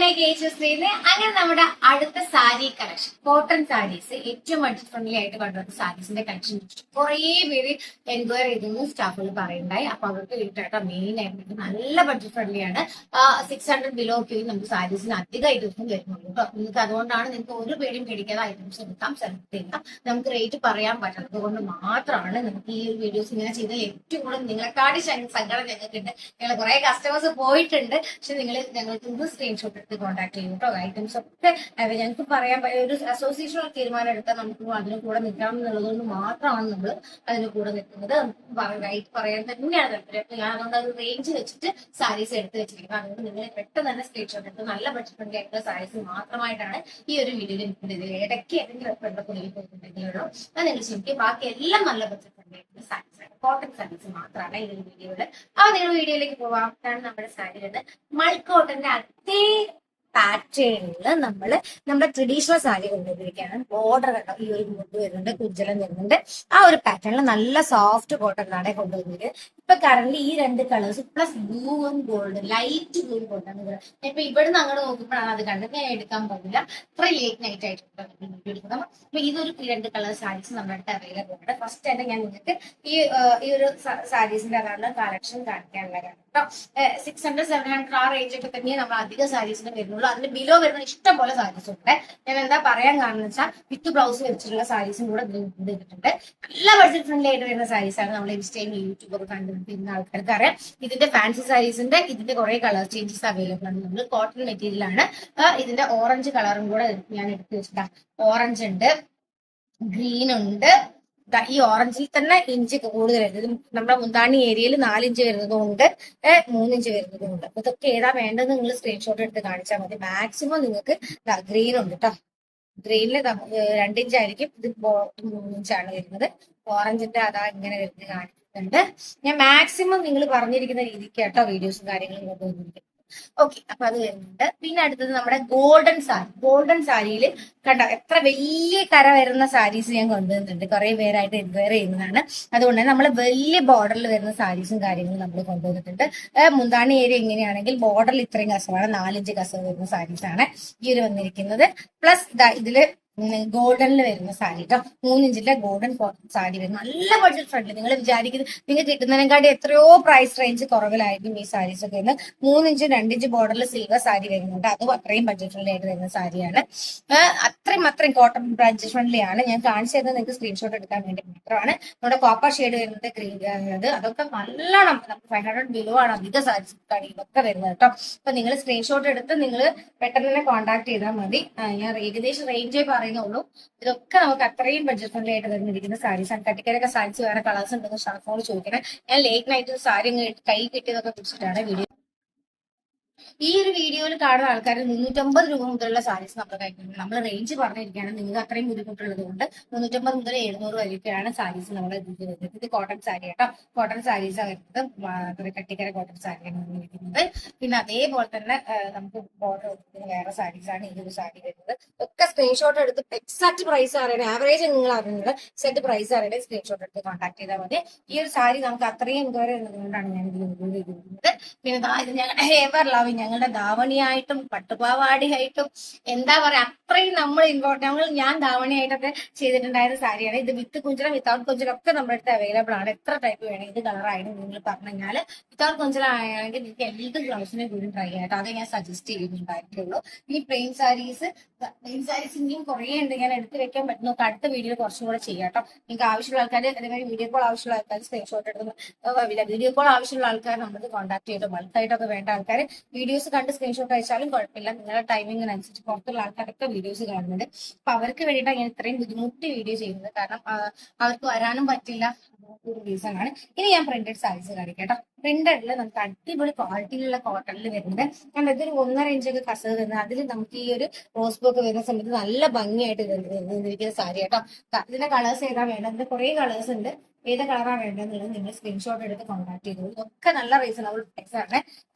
അങ്ങനെ നമ്മുടെ അടുത്ത സാരി കളക്ഷൻ കോട്ടൺ സാരീസ് ഏറ്റവും ബഡ്ജറ്റ് ഫ്രണ്ട്ലി ആയിട്ട് കൊണ്ടുവന്ന സാരീസിന്റെ കളക്ഷൻ കുറെ പേര് എൻക്വയറി ചെയ്തു സ്റ്റാഫുകൾ പറയുണ്ടായി. അപ്പൊ അവർക്ക് വേണ്ടിയിട്ടാണ് മെയിൻ ആയിട്ട് നല്ല ബഡ്ജറ്റ് ഫ്രണ്ട്ലി ആണ്. 600 ബിലോ ഒക്കെ നമുക്ക് സാരീസിന് അധികം ഐറ്റംസും വരുന്നുള്ളൂ കേട്ടോ. നിങ്ങൾക്ക് അതുകൊണ്ടാണ് നിങ്ങൾക്ക് ഒരു പേടിയും പേടിക്കാതെ ഐറ്റംസ് എടുക്കാം, സെലക്ട് ചെയ്യാം. നമുക്ക് റേറ്റ് പറയാൻ പറ്റുന്നത് കൊണ്ട് മാത്രമാണ് നമുക്ക് ഈ ഒരു വീഡിയോസ് ഇങ്ങനെ ചെയ്താൽ ഏറ്റവും കൂടുതൽ നിങ്ങളെക്കാട്ടി സങ്കടം ഞങ്ങൾക്കുണ്ട്. ഞങ്ങൾ കുറെ കസ്റ്റമേഴ്സ് പോയിട്ടുണ്ട്. പക്ഷെ ഞങ്ങൾക്ക് ഇത് സ്ക്രീൻഷോട്ട് എടുത്ത് കോൺടാക്ട് ചെയ്യും കേട്ടോ. ഐറ്റംസ് ഒക്കെ ഞങ്ങൾക്ക് പറയാൻ ഒരു അസോസിയേഷൻ തീരുമാനം എടുത്താൽ നമുക്ക് അതിന് കൂടെ നിൽക്കണം എന്നുള്ളതുകൊണ്ട് മാത്രമാണ് നമ്മൾ അതിന് കൂടെ നിൽക്കുന്നത്. റേറ്റ് പറയാൻ തന്നെയാണ് താല്പര്യം. അപ്പൊ ഞാൻ അതുകൊണ്ട് അത് റേഞ്ച് വെച്ചിട്ട് സാരീസ് എടുത്ത് വെച്ചിരിക്കുന്നത്. അതുകൊണ്ട് നിങ്ങൾ പെട്ടെന്ന് തന്നെ സ്ക്രീൻഷോട്ട് എടുത്ത് നല്ല ബഡ്ജറ്റ് ഫ്രണ്ട്ലി ആയിട്ടുള്ള സാരീസ് മാത്രമായിട്ടാണ് ഈ ഒരു വീഡിയോയിൽ നിൽക്കുന്നത്. ഇടയ്ക്ക് ഏതെങ്കിലും എപ്പോഴും പുള്ളിൽ പോയിട്ടുണ്ടെങ്കിലുള്ളൂ അത് നിങ്ങൾ ശ്രമിക്കും. ബാക്കി എല്ലാം നല്ല ബഡ്ജറ്റ് ഫ്രണ്ട്ലി ആയിട്ടുള്ള സാരീസ് ആണ്, കോട്ടൺ സാരീസ് മാത്രമാണ് ഈ ഒരു വീഡിയോയിൽ. അപ്പൊ നിങ്ങൾ വീഡിയോയിലേക്ക് പോവാം. ഇതാണ് നമ്മുടെ സാരി വരുന്നത്. മൾ കോട്ടന്റെ അതേ പാറ്റേണില് നമ്മുടെ ട്രഡീഷണൽ സാരി കൊണ്ടുവന്നിരിക്കുകയാണ്. ബോർഡർ കണ്ടോ, ഈ ഒരു മുണ്ട് വരുന്നുണ്ട്, കുജ്ജലം വരുന്നുണ്ട്. ആ ഒരു പാറ്റേണിൽ നല്ല സോഫ്റ്റ് കോട്ടൺ ആണ് കൊണ്ടുവന്നിരിക്കുന്നത്. ഇപ്പൊ കറന്റ് ഈ രണ്ട് കളേഴ്സ് പ്ലസ് ബ്ലൂവും ഗോൾഡ്, ലൈറ്റ് ബ്ലൂ ഗോൾഡാണ് ഇവിടെ. ഇപ്പൊ ഇവിടുന്ന് അങ്ങോട്ട് നോക്കുമ്പോഴാണ് അത് കണ്ടത്. ഞാൻ എടുക്കാൻ പറ്റില്ല, ഇത്ര ലേറ്റ് നൈറ്റ് ആയിട്ട് എടുക്കണം. അപ്പൊ ഇതൊരു രണ്ട് കളർ സാരീസ് നമ്മുടെ അടുത്ത് അവൈലബിൾ ആണ്. ഫസ്റ്റ് തന്നെ ഞാൻ നിങ്ങൾക്ക് ഈ ഒരു സാരീസിന്റെ അതാണ് കളക്ഷൻ കാണിക്കാനുള്ള കാരണം കേട്ടോ. 600 700 ആ റേഞ്ച് ഒക്കെ തന്നെ നമ്മൾ അധികം സാരീസിന് വരുന്നുള്ളൂ. അതിന് ബിലോ വരുന്ന ഇഷ്ടം പോലെ സാരീസ് ഉണ്ട്. ഞാൻ എന്താ പറയാൻ കാരണം വെച്ചാൽ വിത്ത് ബ്ലൗസ് വെച്ചിട്ടുള്ള സാരീസും കൂടെ ചെയ്തിട്ടുണ്ട്. നല്ല ബഡ്ജറ്റ് ഫ്രണ്ട്ലി ആയിട്ട് വരുന്ന സാരീസ് ആണ്. നമ്മൾ ഇൻസ്റ്റയിൽ യൂട്യൂബൊക്കെ കണ്ടുപിടിക്കുന്ന ആൾക്കാർക്ക് അറിയാം. ഇതിന്റെ ഫാൻസി സാരീസിന്റെ ഇതിന്റെ കുറെ കളർ ചേഞ്ചസ് അവൈലബിൾ ആണ്. നമ്മൾ കോട്ടൺ മെറ്റീരിയൽ ആണ്. ഇതിന്റെ ഓറഞ്ച് കളറും കൂടെ ഞാൻ എടുത്ത് വെച്ചിട്ടാ. ഓറഞ്ച് ഉണ്ട്, ഗ്രീൻ ഉണ്ട്. ഈ ഓറഞ്ചിൽ തന്നെ ഇഞ്ച് കൂടുതൽ വരുന്നത് നമ്മുടെ മുന്താണി ഏരിയയിൽ 4 ഇഞ്ച് വരുന്നതുകൊണ്ട് 3 ഇഞ്ച് വരുന്നതുകൊണ്ട്. അപ്പൊ ഇതൊക്കെ ഏതാ വേണ്ടത് നിങ്ങൾ സ്ക്രീൻഷോട്ട് എടുത്ത് കാണിച്ചാൽ മതി. മാക്സിമം നിങ്ങൾക്ക് ഗ്രീൻ ഉണ്ട് കേട്ടോ. ഗ്രീനില് 2 ഇഞ്ച് ആയിരിക്കും, ഇത് 3 ഇഞ്ചാണ് വരുന്നത്. ഓറഞ്ചിന്റെ അതാ ഇങ്ങനെ വരുന്നത് കാണിക്കുന്നുണ്ട്. ഞാൻ മാക്സിമം നിങ്ങൾ പറഞ്ഞിരിക്കുന്ന രീതിക്ക് കേട്ടോ വീഡിയോസും കാര്യങ്ങളും കൊണ്ടുവന്നിരിക്കുന്നത്. ഓക്കെ, അപ്പൊ അത് വരുന്നുണ്ട്. പിന്നെ അടുത്തത് നമ്മുടെ ഗോൾഡൻ സാരി. ഗോൾഡൻ സാരിയിൽ കണ്ട എത്ര വലിയ കര വരുന്ന സാരീസ് ഞാൻ കൊണ്ടുവന്നിട്ടുണ്ട്. കുറെ പേരായിട്ട് എൻക്വയറി ചെയ്യുന്നതാണ്. അതുകൊണ്ട് നമ്മൾ വലിയ ബോർഡറിൽ വരുന്ന സാരീസും കാര്യങ്ങളും നമ്മൾ കൊണ്ടുവന്നിട്ടുണ്ട്. മുന്താണി ഏരിയ എങ്ങനെയാണെങ്കിൽ ബോർഡറിൽ ഇത്രയും കസവാണ്, 4 ഇഞ്ച് കസവ് വരുന്ന സാരീസാണ് ഈ ഒരു വന്നിരിക്കുന്നത്. പ്ലസ് ഇതില് ഗോൾഡനിൽ വരുന്ന സാരി കേട്ടോ. 3 ഇഞ്ചിന്റെ ഗോൾഡൻ സാരി വരും. നല്ല ബഡ്ജറ്റ് ഫ്രണ്ട്ലി. നിങ്ങൾ വിചാരിക്കുന്നത് നിങ്ങൾക്ക് കിട്ടുന്നതിനെക്കാട്ടി എത്രയോ പ്രൈസ് റേഞ്ച് കുറവിലായിരിക്കും ഈ സാരീസ് ഒക്കെ വരുന്നത്. 3 ഇഞ്ച് 2 ഇഞ്ച് ബോർഡറിൽ സിൽവർ സാരി വരുന്നുണ്ട്. അതും അത്രയും ബഡ്ജറ്റ് ഫ്രണ്ട്ലി ആയിട്ട് വരുന്ന സാരിയാണ്. അത്രയും കോട്ടൺ ബഡ്ജറ്റ് ഫ്രണ്ട്ലി ആണ്. ഞാൻ കാണിച്ചു തരുന്നത് നിങ്ങൾക്ക് സ്ക്രീൻഷോട്ട് എടുക്കാൻ വേണ്ടി മാത്രമാണ്. നമ്മുടെ കോപ്പർ ഷെയ്ഡ് വരുന്നത്, ഗ്രീൻ വരുന്നത്, അതൊക്കെ നല്ലോണം നമുക്ക് 500 ബിലോ ആണ് അധിക സാരീസ് ഇതൊക്കെ വരുന്നത് കേട്ടോ. അപ്പൊ നിങ്ങൾ സ്ക്രീൻഷോട്ട് എടുത്ത് നിങ്ങൾ പെട്ടെന്ന് തന്നെ കോൺടാക്ട് ചെയ്താൽ മതി. ഞാൻ ഏകദേശം റേഞ്ചേ പറയുന്നുള്ളൂ. ഇതൊക്കെ നമുക്ക് അത്രയും ബഡ്ജറ്റ് ഫ്രണ്ട്ലി ആയിട്ട് വരുന്നിരിക്കുന്ന സാരീസ് ആണ്. കട്ടിക്കരൊക്കെ സാരീസ് വേറെ കളേഴ്സ് ഉണ്ടെന്ന് ഷാഫോട് ചോദിക്കണേ. ഞാൻ ലേറ്റ് നൈറ്റ് സാരി കൈ കിട്ടിയതൊക്കെ കുറിച്ചിട്ടാണ് വീഡിയോ. ഈ ഒരു വീഡിയോയിൽ കാണുന്ന ആൾക്കാർ 350 രൂപ മുതലുള്ള സാരീസ് നമ്മൾ കഴിക്കുന്നത്. നമ്മൾ റേഞ്ച് പറഞ്ഞിരിക്കുകയാണ്. നിങ്ങൾക്ക് അത്രയും ബുദ്ധിമുട്ടുള്ളത് കൊണ്ട് 350 മുതൽ 700 വരെയൊക്കെയാണ് സാരീസ് നമ്മൾ വരുന്നത്. ഇത് കോട്ടൺ സാരി കേട്ടോ. കോട്ടൺ സാരീസ് വരുന്നത് കട്ടിക്കര കോട്ടൺ സാരിയാണ് വന്നിരിക്കുന്നത്. പിന്നെ അതേപോലെ തന്നെ നമുക്ക് ബോർഡർ കൊടുക്കുന്ന വേറെ സാരീസാണ് ഈ ഒരു സാരി വരുന്നത്. ഒക്കെ സ്ക്രീൻഷോട്ട് എടുത്ത് എക്സാക്ട് പ്രൈസ് അറിയണേ, ആവറേജ് നിങ്ങൾ അറിയുന്നത് സെറ്റ് പ്രൈസ് അറിയണേ, സ്ക്രീൻഷോട്ട് എടുത്ത് കോൺടാക്ട് ചെയ്താൽ മതി. ഈ ഒരു സാരി നമുക്ക് അത്രയും എൻക്വയറി ഉള്ളതുകൊണ്ടാണ് ഞാൻ ഇതിൽ ഇൻക്ലൂഡ് ചെയ്തിരിക്കുന്നത്. പിന്നെ ഇത് ഞങ്ങളുടെ ഹേവർ ലവ് ഞങ്ങളുടെ ധാവണിയായിട്ടും പട്ടുപാവാടിയായിട്ടും എന്താ പറയാ അത്രയും ഞാൻ ധാവണിയായിട്ടൊക്കെ ചെയ്തിട്ടുണ്ടായിരുന്ന സാരിയാണ് ഇത്. വിത്ത് കുഞ്ചലം വിത്തൗട്ട് കുഞ്ചലം ഒക്കെ നമ്മുടെ അടുത്ത് അവൈലബിൾ ആണ്. എത്ര ടൈപ്പ് വേണം ഇത് കളറായിരുന്നു നിങ്ങൾ പറഞ്ഞു കഴിഞ്ഞാൽ. വിത്തൗട്ട് കുഞ്ചലം ആണെങ്കിൽ നിങ്ങൾക്ക് എന്ത് ബ്ലൗസിനെ കൂടി ട്രൈ ചെയ്യാം. അതേ ഞാൻ സജസ്റ്റ് ചെയ്യുന്നുണ്ടായിട്ടുള്ളൂ. ഈ പ്ലെയിൻ സാരീസ് ഇനിയും കുറേ ഉണ്ട്. ഞാൻ എടുത്ത് വെക്കാൻ പറ്റുന്നു. അടുത്ത വീഡിയോ കുറച്ചും കൂടെ ചെയ്യാം കേട്ടോ. നിങ്ങൾക്ക് ആവശ്യമുള്ള ആൾക്കാർ, അതേമാതിരി വീഡിയോ കോൾ ആവശ്യമുള്ള ആൾക്കാർ സ്ക്രീൻഷോട്ട് എടുത്ത് വീഡിയോ കോൾ ആവശ്യമുള്ള ആൾക്കാർ നമുക്ക് കോൺടാക്ട് ചെയ്ത് ബൾക്കായിട്ടൊക്കെ വേണ്ട ആൾക്കാർ വീഡിയോസ് കണ്ട് സ്ക്രീൻഷോട്ട് അയച്ചാലും കുഴപ്പമില്ല. നിങ്ങളുടെ ടൈമിങ്ങിനനുസരിച്ച് പുറത്തുള്ള ആൾക്കാരൊക്കെ വീഡിയോസ് കാണുന്നുണ്ട്. അപ്പൊ അവർക്ക് വേണ്ടിയിട്ടാണ് ഞാൻ ഇത്രയും ബുദ്ധിമുട്ടി വീഡിയോ ചെയ്യുന്നത്. കാരണം അവർക്ക് വരാനും പറ്റില്ല, ഒരു റീസൺ ആണ്. ഇനി ഞാൻ പ്രിന്റഡ് സാരീസ് കാണിക്കാം കേട്ടോ. പ്രിന്റഡിൽ നമുക്ക് അടിപൊളി ക്വാളിറ്റിയിലുള്ള കോട്ടണിൽ വരുന്നത്. കാരണം ഇതൊരു 1.5 ഇഞ്ചൊക്കെ കസവ് വരുന്നത്. അതിൽ നമുക്ക് ഈ ഒരു റോസ് ബോക്ക് വരുന്ന സമയത്ത് നല്ല ഭംഗിയായിട്ട് വരുന്നിരിക്കുന്ന സാരി കേട്ടോ. ഇതിന്റെ കളേഴ്സ് ഏതാ വേണ്ടത്? ഇതിന്റെ കുറെ കളേഴ്സ് ഉണ്ട്. ഏത് കളറാണ് വേണ്ടതെന്നുള്ളത് നിങ്ങൾ സ്ക്രീൻഷോട്ട് എടുത്ത് കോൺടാക്ട് ചെയ്തോളൂ. ഇതൊക്കെ നല്ല റീസണബിൾ പ്രൈസ് ആണ്.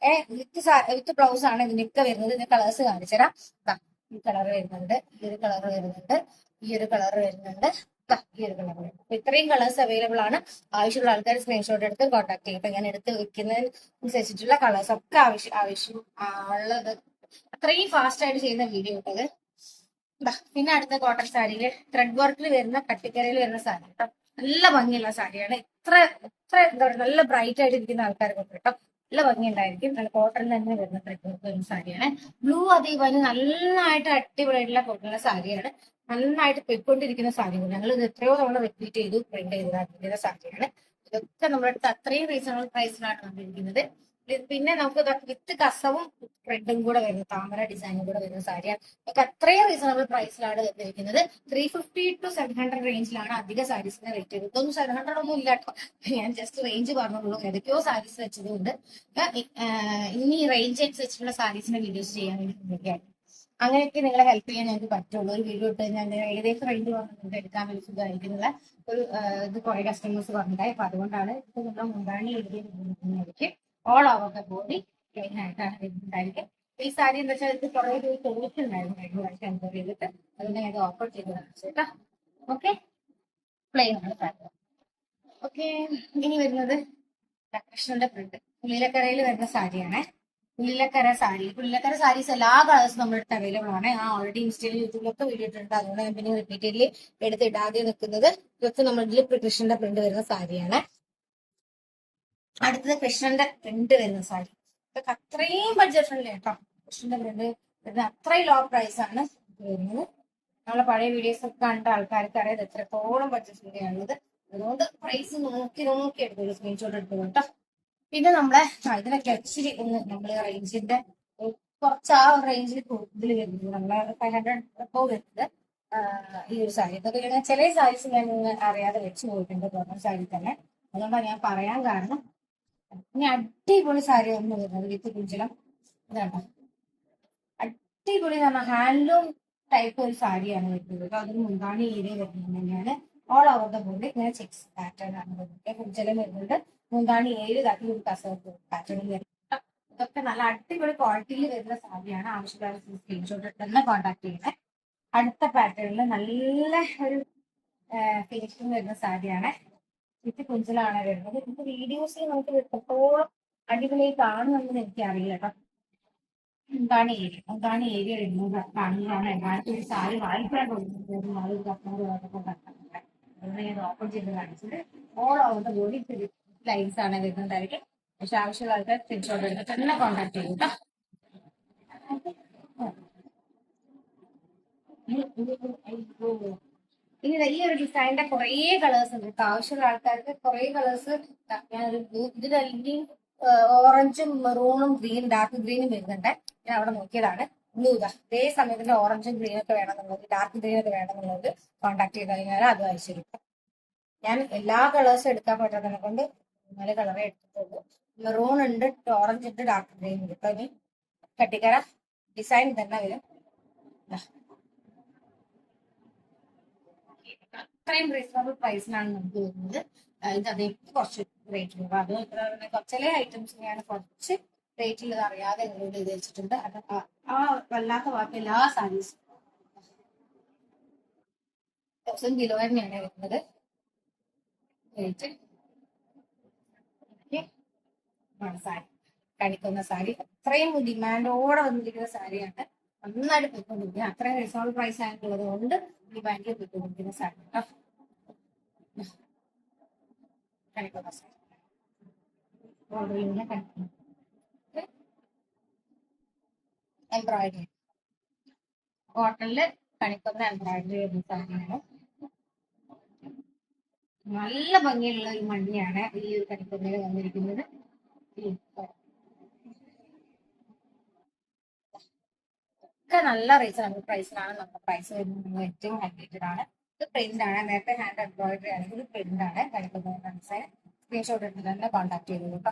വിത്ത് ബ്ലൗസ് ആണ് ഇതിനൊക്കെ വരുന്നത്. ഇതിന്റെ കളേഴ്സ് കാണിച്ചുതരാം. ഈ കളർ വരുന്നുണ്ട്, ഈ ഒരു കളർ വരുന്നുണ്ട്, ഈ ഒരു കളർ വരുന്നുണ്ട്, ഈ ഒരു കളർ വരുന്നുണ്ട്. അപ്പൊ ഇത്രയും കളേഴ്സ് അവൈലബിൾ ആണ്. ആവശ്യമുള്ള ആൾക്കാർ സ്ക്രീൻഷോട്ട് എടുത്ത് കോൺടാക്ട് ചെയ്യും. അപ്പൊ ഞാൻ എടുത്ത് വെക്കുന്നതിനനുസരിച്ചിട്ടുള്ള കളേഴ്സ് ഒക്കെ ആവശ്യം ഉള്ളത് അത്രയും ഫാസ്റ്റ് ആയിട്ട് ചെയ്യുന്ന വീഡിയോ ഇട്ടത്. പിന്നെ അടുത്ത കോട്ടൺ സാരിയില് ത്രെഡ് വർക്കിൽ വരുന്ന കട്ടിക്കരയിൽ വരുന്ന സാരി കേട്ടോ. നല്ല ഭംഗിയുള്ള സാരിയാണ്. എത്ര എന്താ പറയുക, നല്ല ബ്രൈറ്റ് ആയിട്ട് ഇരിക്കുന്ന ആൾക്കാർക്കൊക്കെ കേട്ടോ നല്ല ഭംഗി ഉണ്ടായിരിക്കും. നല്ല കോട്ടൺ തന്നെ വരുന്ന ത്രെഡ് വർക്ക് വരുന്ന സാരിയാണ്. ബ്ലൂ അതേപോലെ നന്നായിട്ട് അടിപൊളിയായിട്ടുള്ള കോട്ടൺ സാരിയാണ്. നന്നായിട്ട് പൊയ്ക്കൊണ്ടിരിക്കുന്ന സാരികൾ ഞങ്ങൾ ഇത് എത്രയോ തവണ റിപ്പീറ്റ് ചെയ്തു പ്രിന്റ് ചെയ്ത സാരിയാണ്. ഇതൊക്കെ നമ്മുടെ അടുത്ത് അത്രയും റീസണബിൾ പ്രൈസിലാണ് വന്നിരിക്കുന്നത്. പിന്നെ നമുക്ക് വിത്ത് കസവും ത്രെഡും കൂടെ വരുന്ന താമര ഡിസൈനും കൂടെ വരുന്ന സാരിയാണ്. ഒക്കെ അത്രയും റീസണബിൾ പ്രൈസിലാണ് വന്നിരിക്കുന്നത്. 350 to 700 റേഞ്ചിലാണ് അധിക സാരീസിന്റെ റേറ്റ്. ഇതൊന്നും 700 ഒന്നും ഇല്ല കേട്ടോ. ഞാൻ ജസ്റ്റ് റേഞ്ച് പറഞ്ഞുള്ളൂ. ഏതൊക്കെയോ സാരീസ് വെച്ചതുകൊണ്ട് ഇനി റേഞ്ച് അനുസരിച്ചുള്ള സാരീസിന്റെ വീഡിയോസ് ചെയ്യാൻ വേണ്ടി ശ്രമിക്കുകയാണ്. അങ്ങനെയൊക്കെ നിങ്ങളെ ഹെൽപ്പ് ചെയ്യാൻ ഞങ്ങൾക്ക് പറ്റുള്ളൂ. ഒരു വീഡിയോ ഇട്ട് കഴിഞ്ഞാൽ ഏകദേശം റേഞ്ച് പറഞ്ഞിട്ട് എടുക്കാൻ വേണ്ടി സുഖമായിരിക്കുന്നുള്ള ഒരു ഇത് കുറെ കസ്റ്റമേഴ്സ് പറഞ്ഞിട്ടായി. അപ്പൊ അതുകൊണ്ടാണ് ഇത് നമ്മൾ മുന്താണി എഴുതിയിരിക്കുന്നതായിരിക്കും. All over the body plain ആയിട്ടാണ് വരുന്നതായിരിക്കും. ഈ സാരി എന്താ വെച്ചാൽ ഇത് കുറെ ചോദിച്ചിട്ടുണ്ടായിരുന്നു കഴിഞ്ഞ പ്രാവശ്യം എൻക്വയറി ചെയ്തിട്ട്. അതുകൊണ്ട് ഞാൻ ഓഫർ ചെയ്ത് കാണിച്ചേട്ടാ. ഓക്കെ, പ്ലെയിൻ ആണ് സാരി. ഓക്കെ, ഇനി വരുന്നത് കൃഷ്ണന്റെ പ്രിന്റ് പുള്ളിലക്കരയിൽ വരുന്ന സാരിയാണ്. പുള്ളിലക്കര സാരീസ് എല്ലാ കളേഴ്സും നമ്മുടെ അടുത്ത് അവൈലബിൾ ആണ്. ആ ഓൾറെഡി ഇൻസ്റ്റയിൽ യൂട്യൂബിലൊക്കെ വീഡിയോ ഇട്ടിട്ടുണ്ട്. അതുകൊണ്ട് ഞാൻ പിന്നെ റിപ്പീറ്റഡ്ലി എടുത്ത് ഇടാതെ നിൽക്കുന്നത്. ഇതൊക്കെ നമ്മുടെ കൃഷ്ണന്റെ പ്രിന്റ് വരുന്ന സാരിയാണ്. അടുത്തത് കൃഷ്ണന്റെ പ്രിന്റ് വരുന്ന സാരി. ഇതൊക്കെ അത്രയും ബഡ്ജറ്റ് ഫ്രണ്ട്ലി കേട്ടോ. കൃഷ്ണന്റെ പ്രിന്റ് വരുന്ന അത്രയും ലോ പ്രൈസ് ആണ് വരുന്നത്. നമ്മളെ പഴയ വീഡിയോസ് ഒക്കെ കണ്ട ആൾക്കാർക്ക് അറിയാം ഇത് എത്രത്തോളം ബഡ്ജറ്റ് ഫ്രണ്ട്ലി ആണുള്ളത്. അതുകൊണ്ട് പ്രൈസ് നോക്കി എടുത്തോളൂ, സ്ക്രീൻഷോട്ട് എടുത്തോളൂ കേട്ടോ. പിന്നെ നമ്മളെ ഇതിനൊക്കെ ഇച്ചിരി ഒന്ന് നമ്മള് റേഞ്ചിന്റെ കുറച്ച് ആ റേഞ്ചിൽ കൂടുതൽ വരുന്നത് നമ്മളെ 500 എപ്പോ വരുന്നത് ഈ ഒരു സാരി. ഇതൊക്കെ ചില സാരീസ് ഞാൻ അറിയാതെ വെച്ച് പോയിട്ടുണ്ട് ഗവൺമെന്റ് സാരി തന്നെ. അതുകൊണ്ടാണ് ഞാൻ പറയാൻ കാരണം. ഇനി അടിപൊളി സാരി ഒന്ന് വരുന്നത് വിത്ത് കുഞ്ചലം. ഇതാണ്ടോ, അടിപൊളി എന്ന് പറഞ്ഞാൽ ഹാൻഡ്ലൂം ടൈപ്പ് ഒരു സാരിയാണ് വരുന്നത്. അതിന് മുന്താണി ഏരിയ വരുന്നത് തന്നെയാണ്. ഓൾ ഓവർ ദ ബോഡി ഇങ്ങനെ ചെക്സ് പാറ്റേൺ ആണ് വരുന്നത്. കുഞ്ചലം വരുന്നുണ്ട്. മുന്താണി 7 തട്ടി ഒരു കസവ് പാറ്റേണിൽ വരുന്നത്. ഇതൊക്കെ നല്ല അടിപൊളി ക്വാളിറ്റിയിൽ വരുന്ന സാരിയാണ്. ആവശ്യക്കാർ സ്ക്രീൻഷോട്ട് തന്നെ കോൺടാക്ട് ചെയ്യുന്നത്. അടുത്ത പാറ്റേണിൽ നല്ല ഒരു ഫിനിഷിംഗ് വരുന്ന സാരിയാണ്. വിത്ത് കുഞ്ചലാണ് വരുന്നത്. ഇത് വീഡിയോസിൽ നമുക്ക് എത്രത്തോളം അടിപൊളിയായി കാണുമെന്ന് എനിക്ക് അറിയില്ല കേട്ടോ. എന്താണ് ഏരിയ വരുന്നത് കാണുന്നതാണ്. എല്ലാവർക്കും ഒരു സാരി വാങ്ങിക്കാൻ തോന്നുന്നത് ആ ഒരു കസ്റ്റമർ അതുകൊണ്ട് ഞാൻ ഓപ്പൺ ചെയ്ത് കാണിച്ചത്. All over the body lines ആണ് വരുന്നതായിരിക്കും. പക്ഷെ ആവശ്യമുള്ള ആൾക്കാർ സ്ക്രീൻഷോട്ട് എടുത്ത് തന്നെ കോൺടാക്ട് ചെയ്യും കേട്ടോ. ഇനി ഈ ഒരു ഡിസൈനിന്റെ കുറേ കളേഴ്സ് ഉണ്ട് കേട്ടോ. ആവശ്യമുള്ള ആൾക്കാർക്ക് കുറേ കളേഴ്സ് ഞാനൊരു ഇതിലെല്ലാം ഓറഞ്ചും മെറൂണും ഗ്രീൻ ഡാർക്ക് ഗ്രീനും വരുന്നുണ്ട്. ഞാൻ അവിടെ നോക്കിയതാണ്. ബ്ലൂ ഇതാ അതേ സമയത്തിന്റെ ഓറഞ്ചും ഗ്രീനും ഒക്കെ വേണമെന്നുള്ളത്, ഡാർക്ക് ഗ്രീൻ ഒക്കെ വേണമെന്നുള്ളത് കോൺടാക്ട് ചെയ്ത് കഴിഞ്ഞാൽ അത് അയച്ചു തരും. ഞാൻ എല്ലാ കളേഴ്സും എടുക്കാൻ പറ്റാത്തതിനെ കൊണ്ട് 4 കളറേ എടുത്തിട്ടുള്ളൂ. മെറൂൺ ഉണ്ട്, ഓറഞ്ച് ഉണ്ട്, ഡാർക്ക് ഗ്രീൻ ഉണ്ട്. ഇപ്പൊ ഇനി കട്ടിക്കര ഡിസൈൻ തന്നെ വരും. അത്രയും റീസണബിൾ പ്രൈസിനാണ് നമുക്ക് വരുന്നത്. ഇത് അതേ കുറച്ച് റേറ്റ് ഉണ്ട്. അത് ചില ഐറ്റംസ് ഞാൻ കുറച്ച് റേറ്റിൽ അറിയാതെ ഇൻക്ലൂഡ് ചെയ്ത് വെച്ചിട്ടുണ്ട്. അത് ആ വല്ലാത്ത ബാക്കി എല്ലാ സാരീസും 1000 കിലോ തന്നെയാണ് വരുന്നത് റേറ്റ്. സാരി കണിക്കുന്ന സാരി അത്രയും ഡിമാൻഡോടെ വന്നിരിക്കുന്ന സാരിയാണ്. നന്നായിട്ട് പോയിക്കൊണ്ടിരിക്കുന്നത്. അത്രയും റീസണബിൾ പ്രൈസ് ആയിട്ടുള്ളത് കൊണ്ട് ഡിമാൻഡിൽ പോയിക്കൊണ്ടിരിക്കുന്ന സാരി കേട്ടോ. കണിക്കുന്ന സാരി എംബ്രോയിഡറി കോട്ടണില് കണിക്കുന്ന എംബ്രോയിഡറി വരുന്ന സാരിയാണ്. നല്ല ഭംഗിയുള്ള ഒരു മണിയാണ് ഈ ഒരു കണിക്കൊന്നയിൽ വന്നിരിക്കുന്നത്. ഒക്കെ നല്ല റീസണബിൾ പ്രൈസിലാണ് നമ്മുടെ പ്രൈസ് വരുന്നത്. ഏറ്റവും ഹൈലൈറ്റഡ് ആണ്. ഇത് പ്രിന്റ് ആണ്. നേരത്തെ ഹാൻഡ് എംബ്രോയിഡറി ആണെങ്കിൽ ഇത് പ്രിന്റ് ആണ്. കണിക്കുന്ന ഡിസൈൻ സ്ക്രീൻഷോട്ട് എടുത്ത് തന്നെ കോൺടാക്ട് ചെയ്തു കേട്ടോ.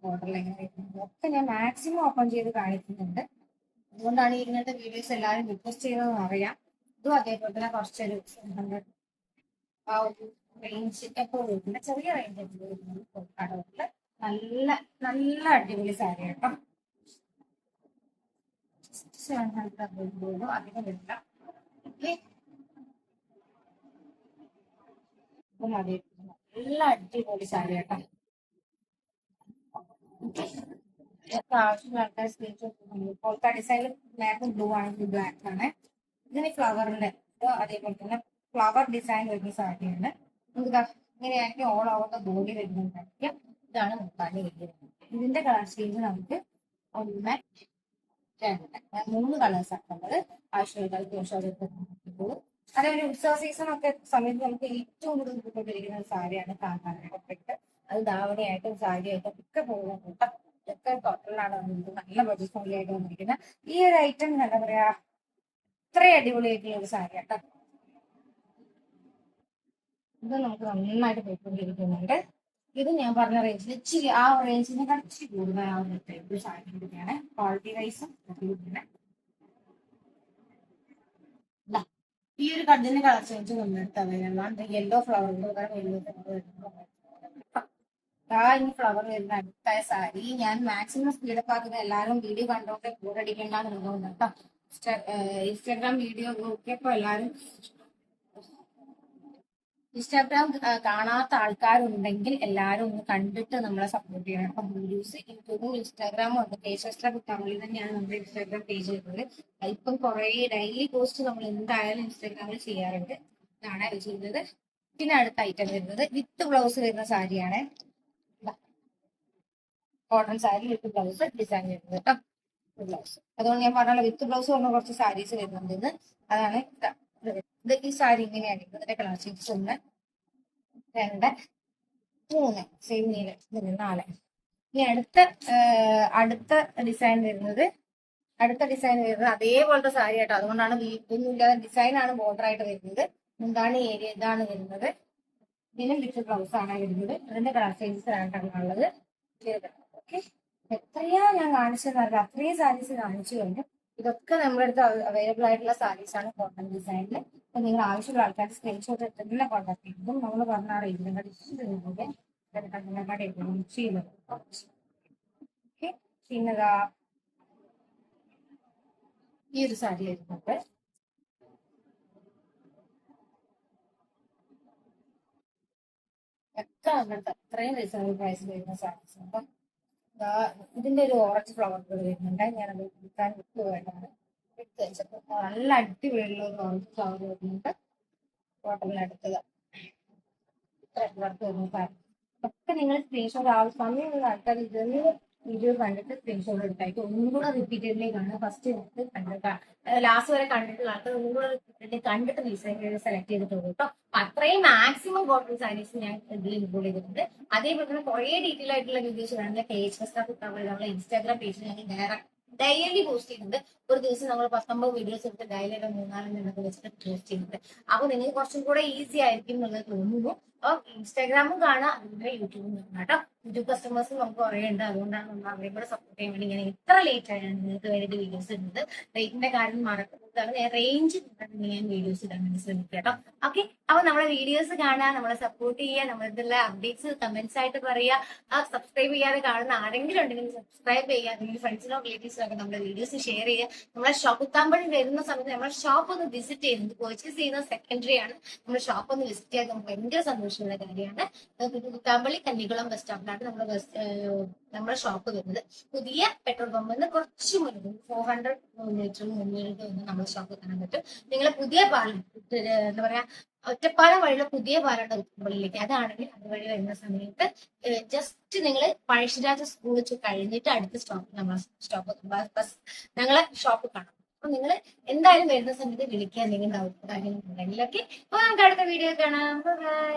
ബോർഡറിൽ എങ്ങനെ വരുന്നത് ഒക്കെ ഞാൻ മാക്സിമം ഓപ്പൺ ചെയ്ത് കാണിക്കുന്നുണ്ട്. അതുകൊണ്ടാണ് ഇങ്ങനത്തെ വീഡിയോസ് എല്ലാവരും റിക്വസ്റ്റ് ചെയ്തതെന്ന് അറിയാം. ഇതും അതേപോലെ തന്നെ കുറച്ചൊരു 700 ആ ഒരു റേഞ്ച് എപ്പോൾ വരുന്നില്ല, ചെറിയ റേഞ്ച് കടകളില് നല്ല നല്ല അടിപൊളി സാരി കേട്ടോ. 700 അധികം വരില്ല. നല്ല അടിപൊളി സാരി കേട്ടോ. ആവശ്യമുള്ള ആൾക്കാർ സ്ക്രീൻഷോട്ട് ഇപ്പോഴത്തെ ഡിസൈനിൽ മാപ്പ് ബ്ലൂ ആണെങ്കിൽ ബ്ലാക്ക് ആണ്. ഇതിന് ഫ്ലവറിന്റെ അതേപോലെ തന്നെ ഫ്ലവർ ഡിസൈൻ വരുന്ന സാരിയാണ്. നമുക്ക് ഇങ്ങനെയായിരിക്കും ഓൾ ഓവർ ദ ബോഡി വരുന്നതായിരിക്കും. ഇതാണ് മുക്കാലി വരുന്നത്. ഇതിന്റെ കളർ ചേഞ്ച് നമുക്ക് 1, 2, 3 കളേഴ്സ് ആക്കുന്നത്. ആവശ്യമുള്ള അതേപോലെ ഉത്സവ സീസൺ ഒക്കെ സമയത്ത് നമുക്ക് ഏറ്റവും കൂടുതൽ കിട്ടിക്കൊണ്ടിരിക്കുന്ന ഒരു സാരിയാണ് കാണാനായിട്ട്. അത് ധാവണിയായിട്ടും സാരിയായിട്ടും ഒക്കെ പോകുന്നുണ്ട് കേട്ടോ. ഇതൊക്കെ കോട്ടണിലാണ് വന്നിരിക്കുന്നത്. നല്ല ബഡ്ജറ്റ് ഫ്രണ്ട്ലി ആയിട്ട് വന്നിരിക്കുന്നത് ഈ ഒരു ഐറ്റം എന്താ പറയാ, ഇത്രയും അടിപൊളിയായിട്ടുള്ള ഒരു സാരി കേട്ടോ. ഇത് നമുക്ക് നന്നായിട്ട് പോയിക്കൊണ്ടിരിക്കുന്നുണ്ട്. ഇത് ഞാൻ പറഞ്ഞ റേഞ്ചിൽ ഇച്ചിരി ആ റേഞ്ചിനെ ഇച്ചിരി കൂടുതൽ ആ ഒരു സാരി കൂടിയാണ്. ക്വാളിറ്റി വൈസും ഈ ഒരു കണ്ണിന് കളർ ചേഞ്ച് വന്നെടുത്ത് അവൈലബിൾ ആണ്. യെല്ലോ ഫ്ലവറിന്റെ ഈ ഫ്ലവർ വരുന്ന അടുത്തായ സാരി ഞാൻ മാക്സിമം സ്പീഡപ്പ് ആക്കുന്നത് എല്ലാവരും വീഡിയോ കണ്ടോണ്ട് ബോറടിക്കണ്ടെന്നുള്ളതുകൊണ്ട് കേട്ടോ. ഇൻസ്റ്റാഗ്രാം വീഡിയോ നോക്കിയപ്പോ എല്ലാവരും ഇൻസ്റ്റാഗ്രാം കാണാത്ത ആൾക്കാരുണ്ടെങ്കിൽ എല്ലാവരും ഒന്ന് കണ്ടിട്ട് നമ്മളെ സപ്പോർട്ട് ചെയ്യണം. അപ്പൊ വീഡിയോസ് യൂട്യൂബും ഇൻസ്റ്റാഗ്രാമും ഉണ്ട്. കേശവസ്ത്ര തമിഴിൽ തന്നെയാണ് നമ്മുടെ ഇൻസ്റ്റാഗ്രാം പേജ് വരുന്നത്. ഇപ്പം കുറെ ഡെയിലി പോസ്റ്റ് നമ്മൾ എന്തായാലും ഇൻസ്റ്റാഗ്രാമിൽ ചെയ്യാറുണ്ട്. ഇതാണ് ചെയ്യുന്നത്. പിന്നെ അടുത്ത ഐറ്റം വരുന്നത് വിത്ത് ബ്ലൗസ് വരുന്ന സാരിയാണ്. Cotton sari with blouse design വരുന്നത് കേട്ടോ. ബ്ലൗസ് അതുകൊണ്ട് ഞാൻ പറഞ്ഞല്ലോ വിത്ത് ബ്ലൗസ് പറഞ്ഞ കുറച്ച് സാരീസ് വരുന്നുണ്ട്. അതാണ് ഇത്. ഈ സാരി ഇങ്ങനെയാണ് ഇതിന്റെ കളർ ചേഞ്ചസ് 1, 2, 3 സെയിം നീല 4. ഇനി അടുത്ത ഡിസൈൻ വരുന്നത് അതേപോലത്തെ സാരി ആട്ടോ. അതുകൊണ്ടാണ് ഇതൊന്നും ഇല്ലാതെ ഡിസൈൻ ആണ് ബോർഡർ ആയിട്ട് വരുന്നത്. എന്താണ് ഏരിയ ഇതാണ് വരുന്നത്. ഇതിനും വിത്ത് ബ്ലൗസ് ആണ് വരുന്നത്. അതിന്റെ കളർ ചേഞ്ചസ് ആയിട്ടാണുള്ളത്. ഓക്കെ, എത്രയാ ഞാൻ കാണിച്ചതല്ല അത്രയും സാരീസ് കാണിച്ചു കഴിഞ്ഞു. ഇതൊക്കെ നമ്മുടെ അടുത്ത് അവൈലബിൾ ആയിട്ടുള്ള സാരീസ് ആണ് കോട്ടൺ ഡിസൈനിൽ. അപ്പൊ നിങ്ങൾ ആവശ്യമുള്ള ആൾക്കാർ സ്ക്രീൻഷോട്ട് എടുത്ത് തന്നെ കോൺടാക്ട് ചെയ്യുമ്പോൾ നമ്മൾ പറഞ്ഞ റേഞ്ചിനെ ചെയ്യുന്നത്. ഓക്കെ, പിന്നെതാ ഈ ഒരു സാരി വരുന്നുണ്ട്. ഒക്കെ അങ്ങനത്തെ അത്രയും റീസണബിൾ പ്രൈസിൽ വരുന്ന സാരീസ്. അപ്പം ഇതിന്റെ ഒരു ഓറഞ്ച് ഫ്ലവർ വരുന്നുണ്ട്. ഞാനത് എടുക്കാൻ വിട്ടുപോയിട്ടാണ് എടുത്ത് വെച്ചത്. നല്ല അടിപൊളിയുള്ള ഒരു ഓറഞ്ച് ഫ്ലവർ വരുന്നുണ്ട്. കോട്ടണിനടുത്തത് വർക്ക് വരുന്ന സാരി. ഒക്കെ നിങ്ങൾ സ്ക്രീൻഷോട്ട് സമയമുള്ള ആൾക്കാർ ഇതൊന്ന് വീഡിയോ കണ്ടിട്ട് സ്ക്രീൻഷോട്ട് എടുത്തായിരിക്കും. ഒന്നും കൂടെ റിപ്പീറ്റഡ്ലി കാണുക. ഫസ്റ്റ് കണ്ടിട്ട് ലാസ്റ്റ് വരെ കണ്ടിട്ടുള്ള ആൾക്കാർ ഒന്നും കൂടെ റിപ്പീറ്റഡ്ലി കണ്ടിട്ട് സെലക്ട് ചെയ്തിട്ടുള്ളൂ കേട്ടോ. അത്രയും മാക്സിമം കോട്ടൺ സാരീസ് ഞാൻ ഇതിൽ ഇൻക്ലൂഡ് ചെയ്തിട്ടുണ്ട്. അതേപോലെ തന്നെ കുറെ ഡീറ്റെയിൽ ആയിട്ടുള്ള വീഡിയോസ് വേണമെങ്കിൽ നമ്മളെ ഇൻസ്റ്റാഗ്രാം പേജിൽ ഞങ്ങൾ ഡെയിലി പോസ്റ്റ് ചെയ്യുന്നുണ്ട്. ഒരു ദിവസം നമ്മൾ 19 വീഡിയോസ് എടുത്ത് ഡെയിലി 3-4 വെച്ചിട്ട് പോസ്റ്റ് ചെയ്യുന്നുണ്ട്. അപ്പൊ നിങ്ങൾക്ക് കുറച്ചും കൂടെ ഈസി ആയിരിക്കും എന്നുള്ളത് തോന്നുന്നു. അപ്പൊ ഇൻസ്റ്റാഗ്രാമും കാണാം, അതുപോലെ യൂട്യൂബും കാണാം കേട്ടോ. യൂട്യൂബ് കസ്റ്റമേഴ്സ് നമുക്ക് കുറേ ഉണ്ട്. അതുകൊണ്ടാണ് നമ്മൾ അവരെ കൂടെ സപ്പോർട്ട് ചെയ്യാൻ വേണ്ടി ഇങ്ങനെ ഇത്ര ലേറ്റ് ആയാണ് നിങ്ങൾക്ക് വേണ്ടിയിട്ട് വീഡിയോസ് ഇടുന്നത്. റേറ്റിന്റെ കാര്യം മറക്കുന്നതാണ്. റേഞ്ച് ഞാൻ വീഡിയോസ് ഇടാൻ വേണ്ടി ശ്രമിക്കുക കേട്ടോ. ഓക്കെ, അപ്പൊ നമ്മളെ വീഡിയോസ് കാണാൻ നമ്മളെ സപ്പോർട്ട് ചെയ്യുക. നമ്മളുടെ അപ്ഡേറ്റ്സ് കമന്റ്സ് ആയിട്ട് പറയുക. സബ്സ്ക്രൈബ് ചെയ്യാതെ കാണുന്ന ആരെങ്കിലും ഉണ്ടെങ്കിൽ സബ്സ്ക്രൈബ് ചെയ്യുക. അല്ലെങ്കിൽ ഫ്രണ്ട്സിനോ റിലേറ്റീവ്സിനോ ഒക്കെ നമ്മുടെ വീഡിയോസ് ഷെയർ ചെയ്യുക. നമ്മളെ കുത്താമ്പള്ളി വരുന്ന സമയത്ത് നമ്മുടെ ഷോപ്പ് ഒന്ന് വിസിറ്റ് ചെയ്യുന്നത് പർച്ചേസ് ചെയ്യുന്നത് സെക്കൻഡറി ആണ്. നമ്മുടെ ഷോപ്പ് ഒന്ന് വിസിറ്റ് ചെയ്യാൻ നമുക്ക് ഭയങ്കര സന്തോഷമുള്ള കാര്യമാണ്. കുത്താമ്പള്ളി കന്നികുളം ബസ് സ്റ്റാൻഡിലാണ് നമ്മുടെ ഷോപ്പ് വരുന്നത്. പുതിയ പെട്രോൾ പമ്പിൽ നിന്ന് കുറച്ച് മുന്നിൽ 400 മീറ്റർ മുന്നിലേക്ക് വന്ന് നമ്മുടെ ഷോപ്പ് കാണാൻ പറ്റും. നിങ്ങൾ പുതിയ പാലം എന്താ പറയാ ഒറ്റപ്പാലം വഴിയുള്ള പുതിയ പാലമുണ്ട് കുത്തുമ്പള്ളിയിലേക്ക്. അതാണെങ്കിൽ അതുവഴി വരുന്ന സമയത്ത് ജസ്റ്റ് നിങ്ങൾ പഴശ്ശിരാജ സ്കൂൾ വെച്ച് കഴിഞ്ഞിട്ട് അടുത്ത സ്റ്റോപ്പ് ഞങ്ങളെ ഷോപ്പ് കാണാം. അപ്പൊ നിങ്ങൾ എന്തായാലും വരുന്ന സമയത്ത് വിളിക്കാൻ എന്തെങ്കിലും ഡൗട്ട് കാര്യങ്ങളുണ്ടെങ്കിലൊക്കെ. അപ്പൊ നമുക്ക് അടുത്ത വീഡിയോ കാണാം. ബൈ.